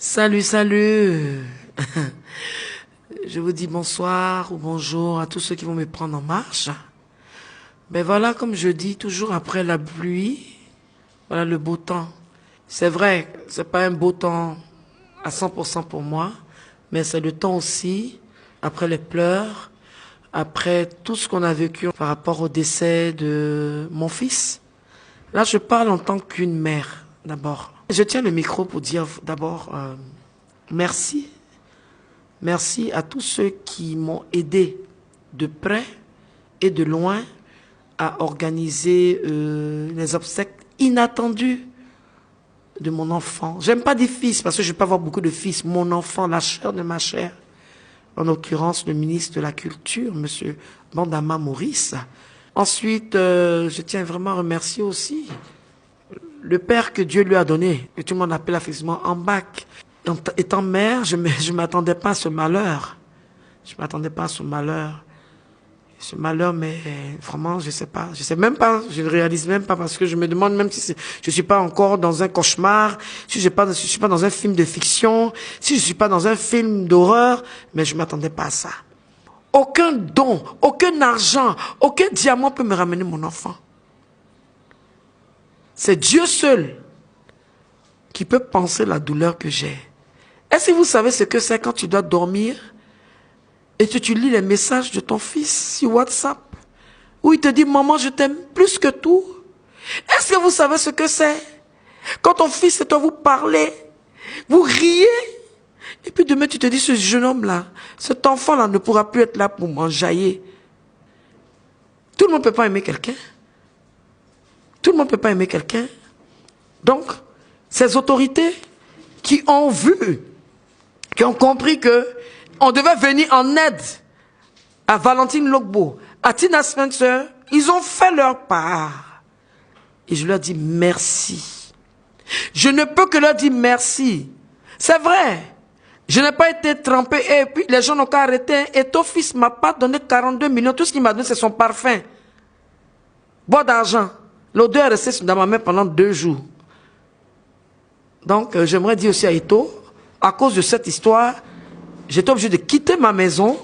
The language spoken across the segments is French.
Salut, salut. Je vous dis bonsoir ou bonjour à tous ceux qui vont me prendre en marche. Ben voilà, comme je dis, toujours après la pluie, voilà le beau temps. C'est vrai, c'est pas un beau temps à 100% pour moi, mais c'est le temps aussi, après les pleurs, après tout ce qu'on a vécu par rapport au décès de mon fils. Là, je parle en tant qu'une mère, d'abord. Je tiens le micro pour dire d'abord merci. Merci à tous ceux qui m'ont aidé de près et de loin à organiser les obsèques inattendues de mon enfant. J'aime pas dire fils parce que je peux avoir beaucoup de fils. Mon enfant, la chair de ma chair. En l'occurrence, le ministre de la Culture, monsieur Bandama Maurice. Ensuite, je tiens vraiment à remercier aussi le père que Dieu lui a donné, que tout le monde appelle affectueusement Ambak. Étant mère, je m'attendais pas à ce malheur. Je m'attendais pas à ce malheur. Ce malheur, mais vraiment, je sais pas. Je sais même pas, je ne réalise même pas parce que je me demande même si je suis pas encore dans un cauchemar, si je suis pas dans un film de fiction, si je suis pas dans un film d'horreur, mais je m'attendais pas à ça. Aucun don, aucun argent, aucun diamant peut me ramener mon enfant. C'est Dieu seul qui peut penser la douleur que j'ai. Est-ce que vous savez ce que c'est quand tu dois dormir et que tu lis les messages de ton fils sur WhatsApp où il te dit « Maman, je t'aime plus que tout ». Est-ce que vous savez ce que c'est quand ton fils et toi vous parlez, vous riez et puis demain tu te dis « Ce jeune homme-là, cet enfant-là ne pourra plus être là pour m'enjailler ». Tout le monde ne peut pas aimer quelqu'un. Tout le monde ne peut pas aimer quelqu'un. Donc, ces autorités qui ont vu, qui ont compris que on devait venir en aide à Valentine Logbo, à Tina Spencer, ils ont fait leur part. Et je leur dis merci. Je ne peux que leur dire merci. C'est vrai. Je n'ai pas été trempé et puis les gens n'ont qu'à arrêter. Et ton fils ne m'a pas donné 42 millions. Tout ce qu'il m'a donné, c'est son parfum. Bois d'argent. L'odeur est restée dans ma main pendant 2 jours. Donc, j'aimerais dire aussi à Ito, à cause de cette histoire, j'étais obligé de quitter ma maison,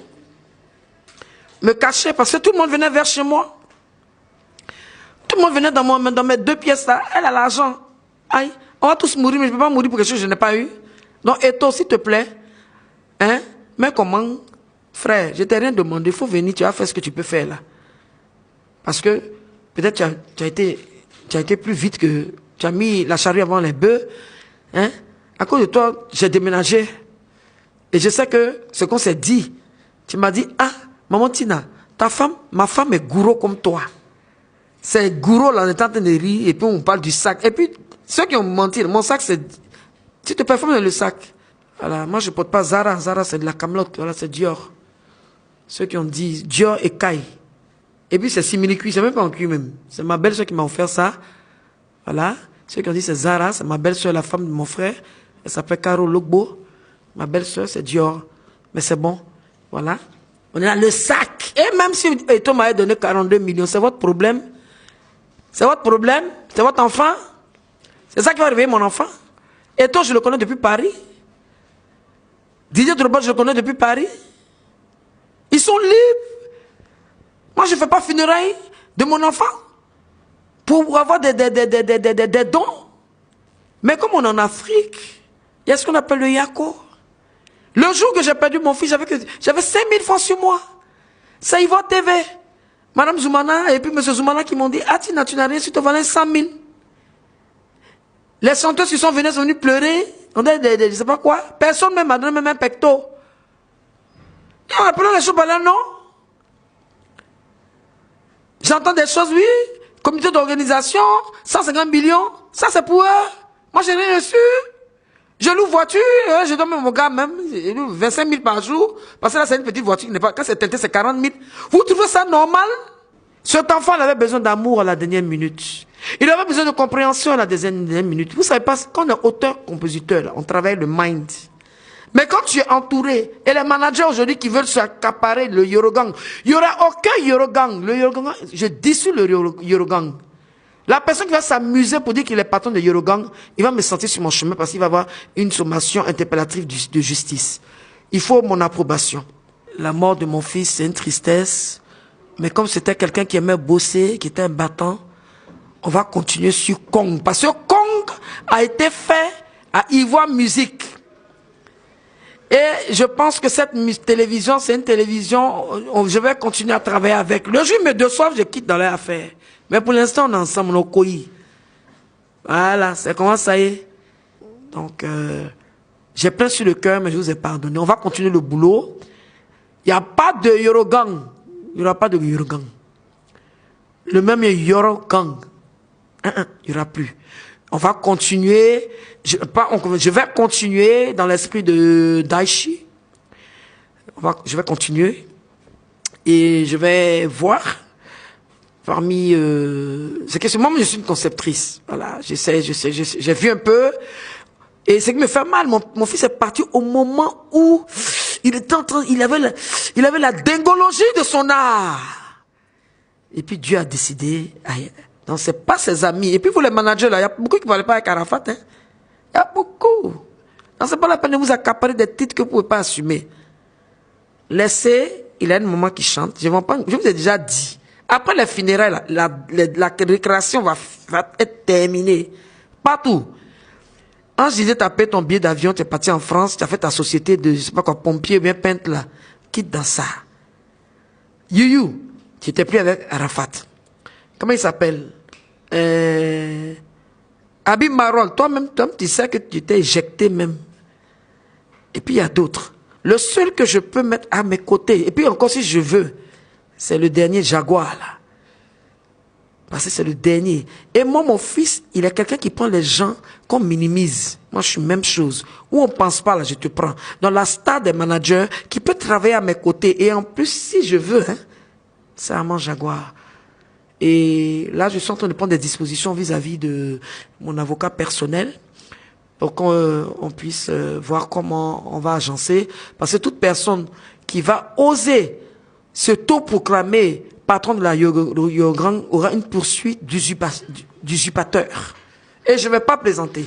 me cacher, parce que tout le monde venait vers chez moi. Tout le monde venait dans mes 2 pièces là. Elle a l'argent. Aïe, on va tous mourir, mais je ne peux pas mourir pour quelque chose que je n'ai pas eu. Donc, Ito, s'il te plaît, hein, mais comment, frère, je t'ai rien demandé, il faut venir, tu vas faire ce que tu peux faire là. Parce que, peut-être tu as été plus vite que, tu as mis la charrue avant les bœufs, hein. À cause de toi, j'ai déménagé. Et je sais que ce qu'on s'est dit, tu m'as dit, ah, maman Tina, ma femme est gourou comme toi. C'est gourou là, on est en train de rire, et puis on parle du sac. Et puis, ceux qui ont menti, mon sac c'est, tu te performes dans le sac. Voilà, moi je porte pas Zara, Zara c'est de la camelote, voilà, c'est Dior. Ceux qui ont dit Dior et Kai. Et puis c'est simili-cuit, c'est même pas en cuit même. C'est ma belle-soeur qui m'a offert ça. Voilà. Ceux qui ont dit c'est Zara, c'est ma belle-soeur, la femme de mon frère. Elle s'appelle Caro Logbo. Ma belle-soeur, c'est Dior. Mais c'est bon. Voilà. On est là, le sac. Et même si Eto m'avait donné 42 millions, c'est votre problème. C'est votre problème. C'est votre enfant. C'est ça qui va réveiller mon enfant. Eto, je le connais depuis Paris. Didier Drogba, je le connais depuis Paris. Ils sont libres. Moi, je ne fais pas funérailles de mon enfant pour avoir des dons. Mais comme on est en Afrique, il y a ce qu'on appelle le yako. Le jour que j'ai perdu mon fils, j'avais 5000 francs sur moi. Ça y va TV. Madame Zoumana et puis Monsieur Zoumana qui m'ont dit, ah Tina, tu n'as rien, si tu valais 100 000. Les chanteuses qui sont venus pleurer, on dit, je ne sais pas quoi. Personne ne m'a donné même un pecto. Et on appelle les choses par là, non? J'entends des choses, oui. Comité d'organisation, 150 millions. Ça, c'est pour eux. Moi, j'ai rien reçu. Je loue voiture, je donne même mon gars même, 25 000 par jour. Parce que là, c'est une petite voiture. Quand c'est teinté, c'est 40 000. Vous trouvez ça normal? Cet enfant, il avait besoin d'amour à la dernière minute. Il avait besoin de compréhension à la dernière minute. Vous savez pas, quand on est auteur-compositeur, on travaille le mind. Mais quand tu es entouré, et les managers aujourd'hui qui veulent s'accaparer le Yorogang, il n'y aura aucun Yorogang. Le Yorogang, je dissous le Yorogang. La personne qui va s'amuser pour dire qu'il est patron de Yorogang, il va me sentir sur mon chemin parce qu'il va avoir une sommation interpellative de justice. Il faut mon approbation. La mort de mon fils, c'est une tristesse. Mais comme c'était quelqu'un qui aimait bosser, qui était un battant, on va continuer sur Kong. Parce que Kong a été fait à Ivoire Musique. Et je pense que cette télévision, c'est une télévision, je vais continuer à travailler avec. Le jour où il me déçoit, je quitte dans leur affaire. Mais pour l'instant, on est ensemble, on est coïs. Voilà, c'est comment ça y est. Donc, j'ai plein sur le cœur, mais je vous ai pardonné. On va continuer le boulot. Il n'y a pas de Yorogang. Il n'y aura pas de Yorogang. Le même Yorogang. Il n'y aura plus. On va continuer. Je vais continuer dans l'esprit de Daichi. Je vais continuer. Et je vais voir parmi... c'est que moi, je suis une conceptrice. Voilà, j'ai vu un peu. Et ce qui me fait mal, mon fils est parti au moment où il était en train... Il avait la dingologie de son art. Et puis Dieu a décidé... Non, c'est pas ses amis. Et puis vous les managers là, il y a beaucoup qui ne valaient pas avec Arafat. Il y a beaucoup. Non, c'est pas la peine de vous accaparer des titres que vous ne pouvez pas assumer. Laissez, il y a un moment qui chante. Je vous ai déjà dit. Après les funérailles, la récréation va être terminée. Partout. Quand je disais, tu as payé ton billet d'avion, tu es parti en France, tu as fait ta société de, je sais pas quoi, pompier, bien peintre là. Quitte dans ça. You, tu n'étais plus avec Arafat. Comment il s'appelle? Habib Marol, toi-même, tu sais que tu t'es éjecté même. Et puis il y a d'autres. Le seul que je peux mettre à mes côtés, et puis encore si je veux, c'est le dernier Jaguar là. Parce que c'est le dernier. Et moi, mon fils, il est quelqu'un qui prend les gens qu'on minimise. Moi, je suis même chose. Où on pense pas là, je te prends. Dans la star des managers qui peut travailler à mes côtés. Et en plus, si je veux, hein, c'est Armand Jaguar. Et là, je suis en train de prendre des dispositions vis-à-vis de mon avocat personnel pour qu'on puisse voir comment on va agencer. Parce que toute personne qui va oser se proclamer patron de la Yorogang aura une poursuite d'usurpateur. Et je ne vais pas plaisanter.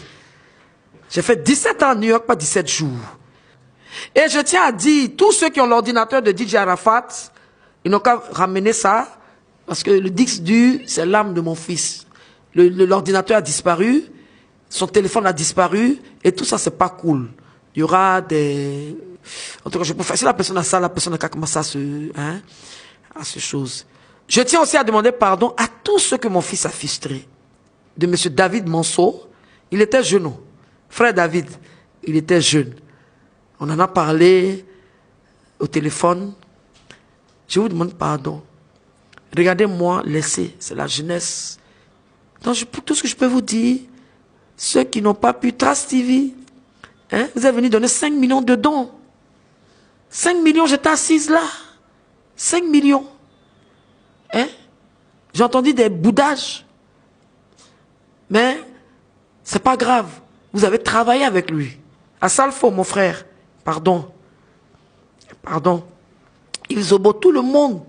J'ai fait 17 ans à New York, pas 17 jours. Et je tiens à dire, tous ceux qui ont l'ordinateur de DJ Arafat, ils n'ont qu'à ramener ça. Parce que le disque dur, c'est l'âme de mon fils. L'ordinateur a disparu, son téléphone a disparu, et tout ça, c'est pas cool. Il y aura des... En tout cas, je peux faire... Si la personne a ça, la personne a qu'à commencer à ces choses. Je tiens aussi à demander pardon à tous ceux que mon fils a frustrés. De M. David Monceau, il était jeune. Frère David, il était jeune. On en a parlé au téléphone. Je vous demande pardon. Regardez-moi, laissez, c'est la jeunesse. Donc, tout ce que je peux vous dire, ceux qui n'ont pas pu, Trace TV, hein, vous êtes venus donner 5 millions de dons. 5 millions, j'étais assise là. 5 millions. Hein? J'ai entendu des boudages. Mais, c'est pas grave. Vous avez travaillé avec lui. À Salfo, mon frère. Pardon. Pardon. Yves Zobo, tout le monde.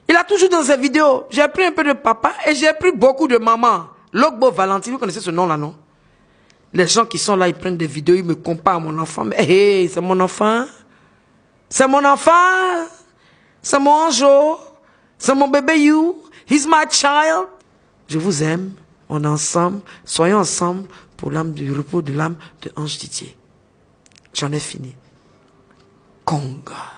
Il a toujours dans ses vidéos, j'ai pris un peu de papa et j'ai pris beaucoup de maman. Logbo Valentine, vous connaissez ce nom-là, non? Les gens qui sont là, ils prennent des vidéos, ils me comparent à mon enfant. Mais hey, c'est mon enfant. C'est mon enfant. C'est mon angeau. C'est mon bébé you. He's my child. Je vous aime. On est ensemble. Soyons ensemble pour l'âme du repos de l'âme de Ange Didier. J'en ai fini. Conga.